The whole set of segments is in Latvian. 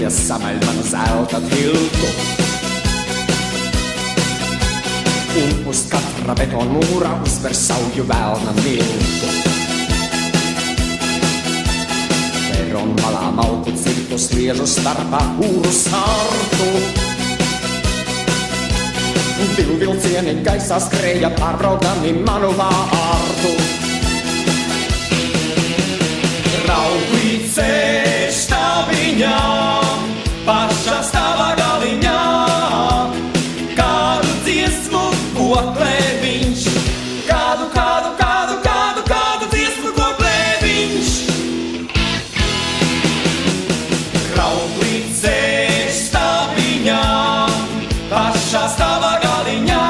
Tuvojas samaļ manu zelta tiltu. Un uz katra betona mūra uzver sauju velna miltu. Peron malā malku cirtu sliežu starpā kūru sārtu. Divu vilcieni gaisā skrēja pārbraukdami manu vārtu. Rauklī ceļš taviņā, pašā stāvā galiņā, kādu dziesmu koklē viņš, kādu dziesmu koklē viņš. Rauklī ceļš taviņā, pašā stāvā galiņā,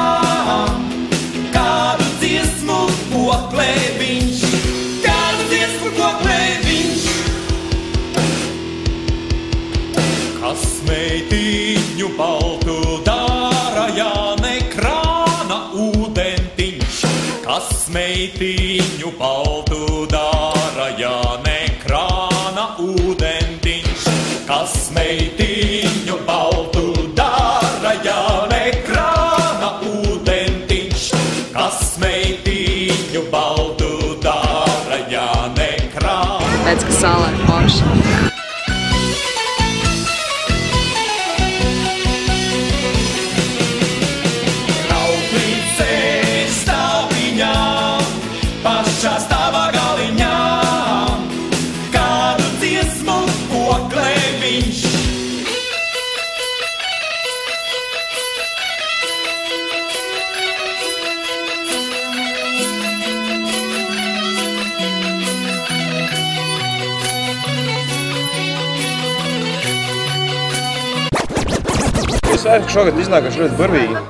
kādu dziesmu koklē viņš, kādu dziesmu koklē viņš. Kas meitiņu baltu dara, ja ne krāna ūdentiņš? Kas meitiņu baltu dara, ja ne krāna ūdentiņš? Kas meitiņu baltu dara, ja ne krāna ūdentiņš? Kas meitiņu baltu dara, ja ne krāna? Pēc, ka salā ir forša. Pašā stāvā galiņā, kādu dziesmu koklē viņš. Es vērku šogad iznākuši ļoti burvīgi.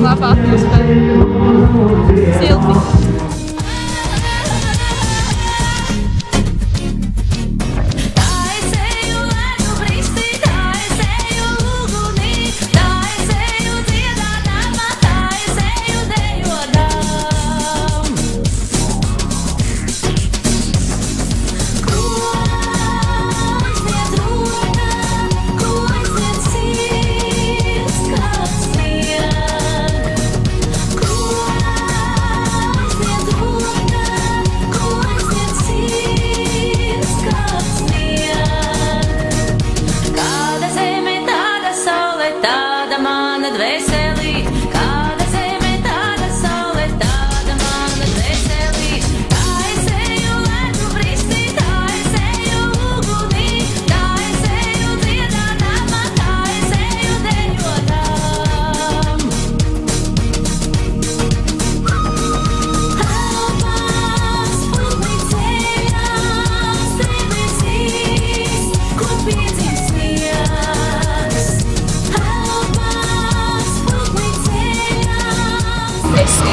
Labā atmosfēra. Silti.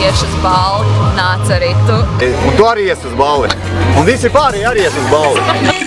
iešu uz balli, nāc arī tu. Un tu arī ies uz balli. Un visi pārējie arī ies uz balli.